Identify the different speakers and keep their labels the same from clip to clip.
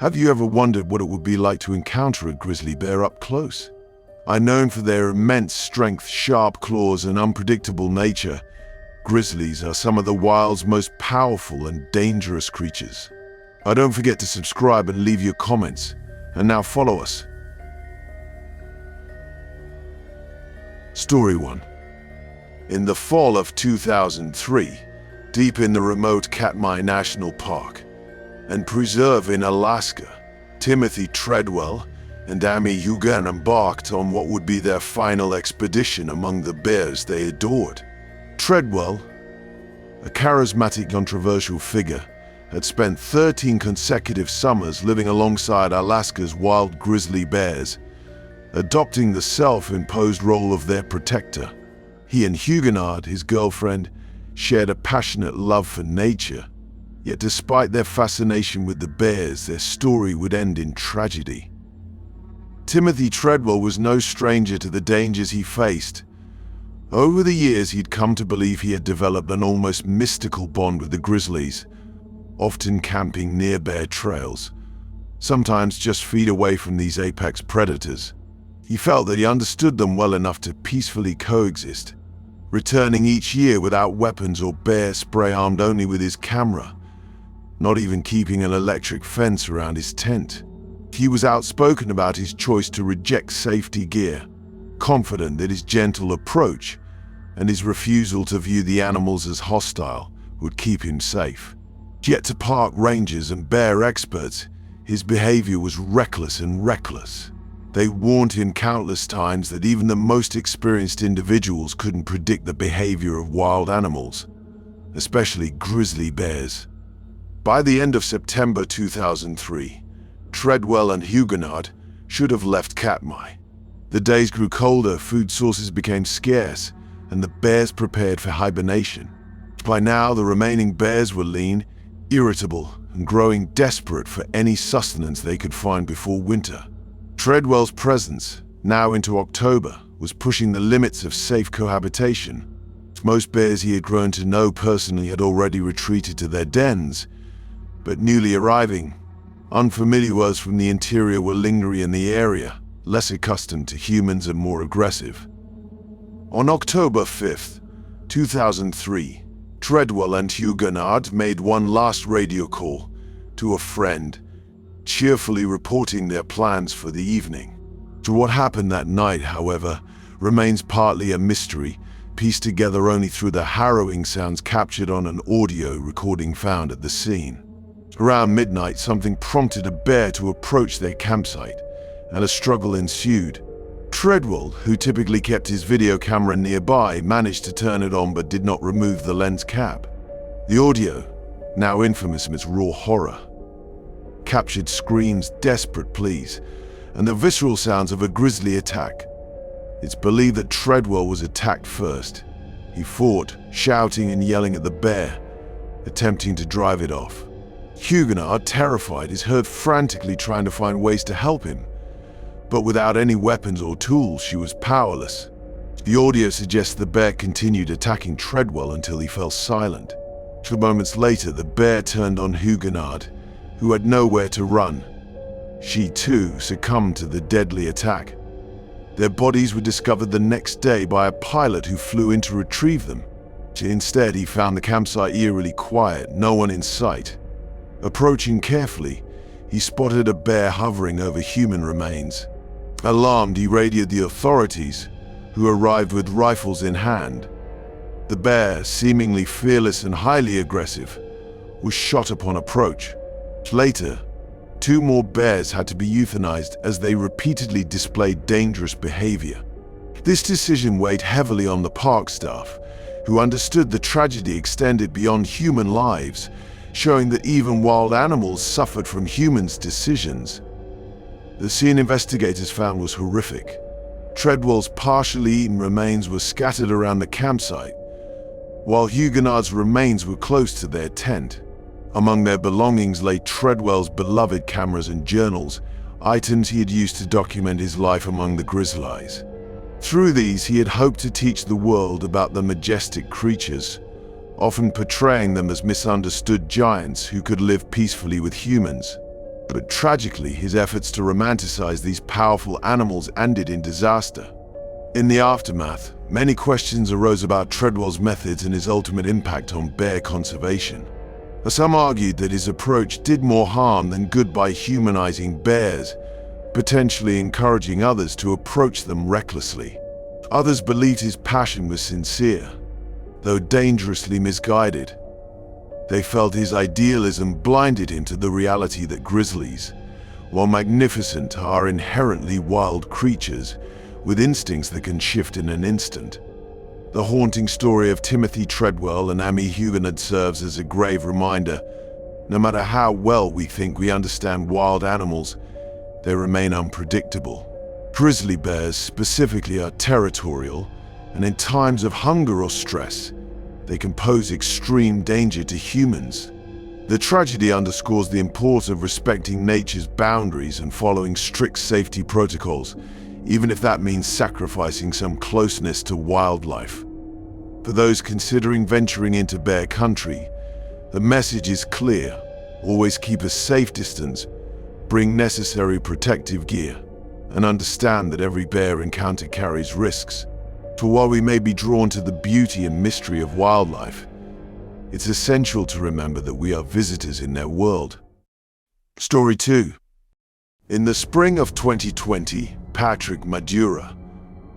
Speaker 1: Have you ever wondered what it would be like to encounter a grizzly bear up close? Known for their immense strength, sharp claws, and unpredictable nature, grizzlies are some of the wild's most powerful and dangerous creatures. Don't forget to subscribe and leave your comments. And now follow us. Story 1. In the fall of 2003, deep in the remote Katmai National Park and Preserve in Alaska, Timothy Treadwell and Amie Huguenard embarked on what would be their final expedition among the bears they adored. Treadwell, a charismatic, controversial figure, had spent 13 consecutive summers living alongside Alaska's wild grizzly bears, adopting the self-imposed role of their protector. He and Huguenard, his girlfriend, shared a passionate love for nature. Yet despite their fascination with the bears, their story would end in tragedy. Timothy Treadwell was no stranger to the dangers he faced. Over the years, he'd come to believe he had developed an almost mystical bond with the grizzlies, often camping near bear trails, sometimes just feet away from these apex predators. He felt that he understood them well enough to peacefully coexist, returning each year without weapons or bear spray, armed only with his camera, not even keeping an electric fence around his tent. He was outspoken about his choice to reject safety gear, confident that his gentle approach and his refusal to view the animals as hostile would keep him safe. Yet to park rangers and bear experts, his behavior was reckless and reckless. They warned him countless times that even the most experienced individuals couldn't predict the behavior of wild animals, especially grizzly bears. By the end of September 2003, Treadwell and Huguenard should have left Katmai. The days grew colder, food sources became scarce, and the bears prepared for hibernation. By now, the remaining bears were lean, irritable, and growing desperate for any sustenance they could find before winter. Treadwell's presence, now into October, was pushing the limits of safe cohabitation. Most bears he had grown to know personally had already retreated to their dens, but newly arriving, unfamiliar ones from the interior were lingering in the area, less accustomed to humans and more aggressive. On October 5th, 2003, Treadwell and Huguenard made one last radio call to a friend, cheerfully reporting their plans for the evening. What happened that night, however, remains partly a mystery, pieced together only through the harrowing sounds captured on an audio recording found at the scene. Around midnight, something prompted a bear to approach their campsite, and a struggle ensued. Treadwell, who typically kept his video camera nearby, managed to turn it on but did not remove the lens cap. The audio, now infamous in its raw horror, captured screams, desperate pleas, and the visceral sounds of a grizzly attack. It's believed that Treadwell was attacked first. He fought, shouting and yelling at the bear, attempting to drive it off. Huguenard, terrified, is heard frantically trying to find ways to help him, but without any weapons or tools, she was powerless. The audio suggests the bear continued attacking Treadwell until he fell silent. 2 moments later, the bear turned on Huguenard, who had nowhere to run. She too succumbed to the deadly attack. Their bodies were discovered the next day by a pilot who flew in to retrieve them. Instead, he found the campsite eerily quiet, no one in sight. Approaching carefully, he spotted a bear hovering over human remains. Alarmed, he radioed the authorities, who arrived with rifles in hand. The bear, seemingly fearless and highly aggressive, was shot upon approach. Later, 2 more bears had to be euthanized as they repeatedly displayed dangerous behavior. This decision weighed heavily on the park staff, who understood the tragedy extended beyond human lives, showing that even wild animals suffered from humans' decisions. The scene investigators found was horrific. Treadwell's partially eaten remains were scattered around the campsite, while Huguenard's remains were close to their tent. Among their belongings lay Treadwell's beloved cameras and journals, items he had used to document his life among the grizzlies. Through these, he had hoped to teach the world about the majestic creatures, often portraying them as misunderstood giants who could live peacefully with humans. But tragically, his efforts to romanticize these powerful animals ended in disaster. In the aftermath, many questions arose about Treadwell's methods and his ultimate impact on bear conservation. Some argued that his approach did more harm than good by humanizing bears, potentially encouraging others to approach them recklessly. Others believed his passion was sincere, though dangerously misguided. They felt his idealism blinded him to the reality that grizzlies, while magnificent, are inherently wild creatures with instincts that can shift in an instant. The haunting story of Timothy Treadwell and Amie Huguenard serves as a grave reminder. No matter how well we think we understand wild animals, they remain unpredictable. Grizzly bears specifically are territorial, and in times of hunger or stress, they can pose extreme danger to humans. The tragedy underscores the importance of respecting nature's boundaries and following strict safety protocols, even if that means sacrificing some closeness to wildlife. For those considering venturing into bear country, the message is clear: always keep a safe distance, bring necessary protective gear, and understand that every bear encounter carries risks. For while we may be drawn to the beauty and mystery of wildlife, it's essential to remember that we are visitors in their world. Story 2. In the spring of 2020, Patrick Madura,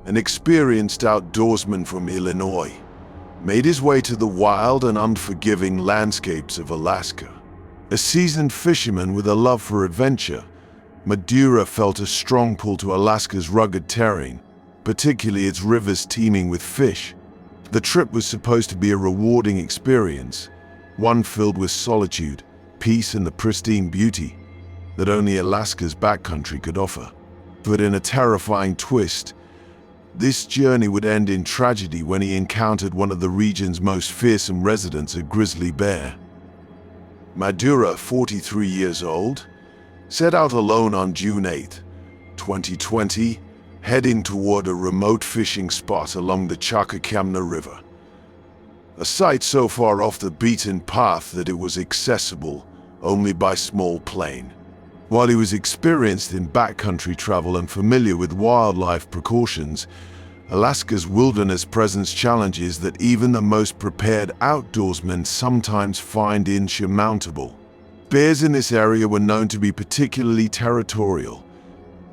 Speaker 1: an experienced outdoorsman from Illinois, made his way to the wild and unforgiving landscapes of Alaska. A seasoned fisherman with a love for adventure, Madura felt a strong pull to Alaska's rugged terrain, particularly its rivers teeming with fish. The trip was supposed to be a rewarding experience, one filled with solitude, peace, and the pristine beauty that only Alaska's backcountry could offer. But in a terrifying twist, this journey would end in tragedy when he encountered one of the region's most fearsome residents, a grizzly bear. Madura, 43 years old, set out alone on June 8, 2020, heading toward a remote fishing spot along the Chakacamna River, a site so far off the beaten path that it was accessible only by small plane. While he was experienced in backcountry travel and familiar with wildlife precautions, Alaska's wilderness presents challenges that even the most prepared outdoorsmen sometimes find insurmountable. Bears in this area were known to be particularly territorial,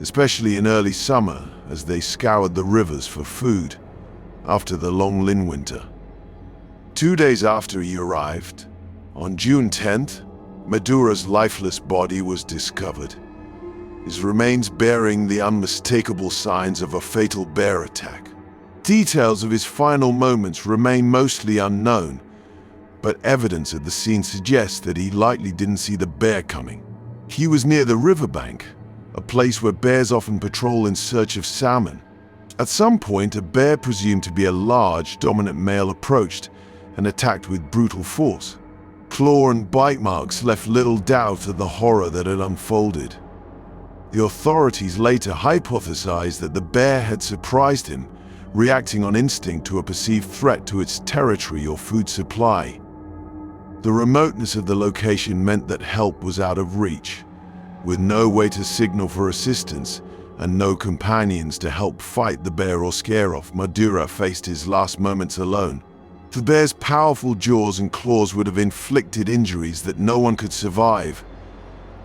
Speaker 1: especially in early summer as they scoured the rivers for food after the long Lynn winter. 2 days after he arrived, on June 10th, Madura's lifeless body was discovered, his remains bearing the unmistakable signs of a fatal bear attack. Details of his final moments remain mostly unknown, but evidence at the scene suggests that he likely didn't see the bear coming. He was near the riverbank, a place where bears often patrol in search of salmon. At some point, a bear presumed to be a large, dominant male approached and attacked with brutal force. Claw and bite marks left little doubt of the horror that had unfolded. The authorities later hypothesized that the bear had surprised him, reacting on instinct to a perceived threat to its territory or food supply. The remoteness of the location meant that help was out of reach, with no way to signal for assistance and no companions to help fight the bear or scare off. Madura faced his last moments alone. The bear's powerful jaws and claws would have inflicted injuries that no one could survive,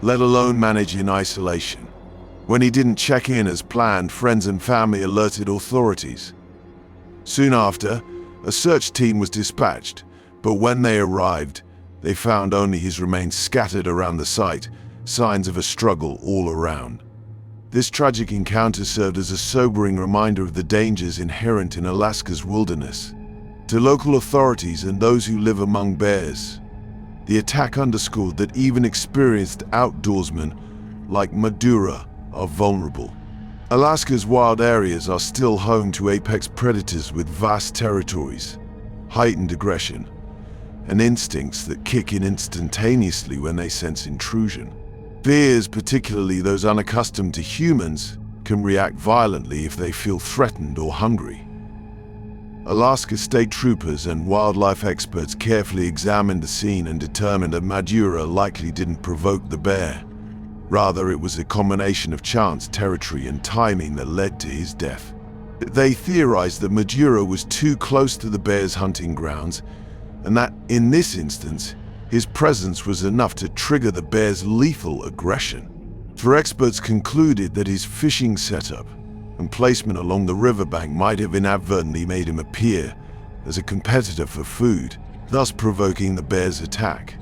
Speaker 1: let alone manage in isolation. When he didn't check in as planned, friends and family alerted authorities. Soon after, a search team was dispatched, but when they arrived, they found only his remains scattered around the site, signs of a struggle all around. This tragic encounter served as a sobering reminder of the dangers inherent in Alaska's wilderness. To local authorities and those who live among bears, the attack underscored that even experienced outdoorsmen like Madura are vulnerable. Alaska's wild areas are still home to apex predators with vast territories, heightened aggression, and instincts that kick in instantaneously when they sense intrusion. Bears, particularly those unaccustomed to humans, can react violently if they feel threatened or hungry. Alaska state troopers and wildlife experts carefully examined the scene and determined that Madura likely didn't provoke the bear. Rather, it was a combination of chance, territory, and timing that led to his death. They theorized that Maduro was too close to the bear's hunting grounds, and that, in this instance, his presence was enough to trigger the bear's lethal aggression. For experts concluded that his fishing setup and placement along the riverbank might have inadvertently made him appear as a competitor for food, thus provoking the bear's attack.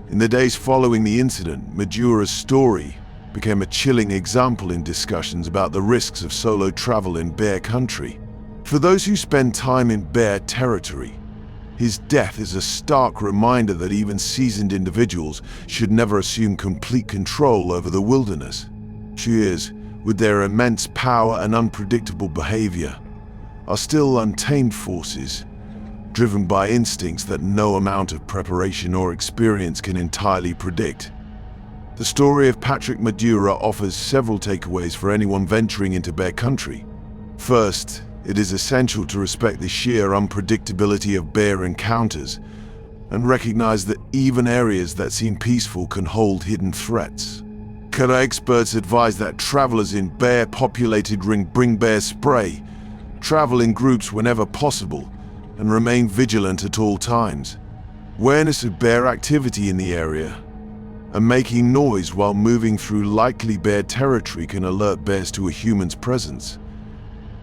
Speaker 1: In the days following the incident, Maduro's story became a chilling example in discussions about the risks of solo travel in bear country. For those who spend time in bear territory, his death is a stark reminder that even seasoned individuals should never assume complete control over the wilderness. Cheers, with their immense power and unpredictable behavior, are still untamed forces, driven by instincts that no amount of preparation or experience can entirely predict. The story of Patrick Maduro offers several takeaways for anyone venturing into bear country. First, it is essential to respect the sheer unpredictability of bear encounters and recognize that even areas that seem peaceful can hold hidden threats. Experts advise that travelers in bear-populated ring bring bear spray, travel in groups whenever possible, and remain vigilant at all times. Awareness of bear activity in the area and making noise while moving through likely bear territory can alert bears to a human's presence,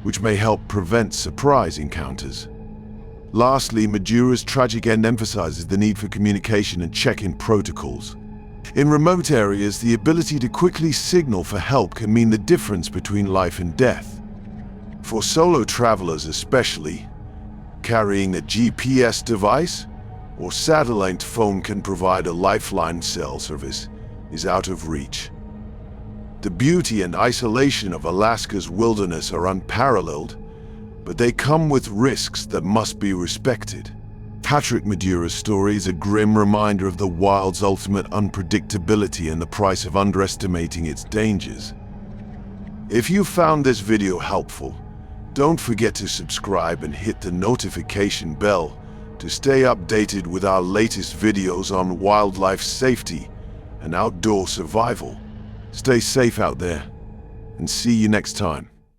Speaker 1: which may help prevent surprise encounters. Lastly, Maduro's tragic end emphasizes the need for communication and check-in protocols. In remote areas, the ability to quickly signal for help can mean the difference between life and death. For solo travelers especially, carrying a GPS device or satellite phone can provide a lifeline. Cell service is out of reach. The beauty and isolation of Alaska's wilderness are unparalleled, but they come with risks that must be respected. Patrick Maduro's story is a grim reminder of the wild's ultimate unpredictability and the price of underestimating its dangers. If you found this video helpful, don't forget to subscribe and hit the notification bell to stay updated with our latest videos on wildlife safety and outdoor survival. Stay safe out there, and see you next time.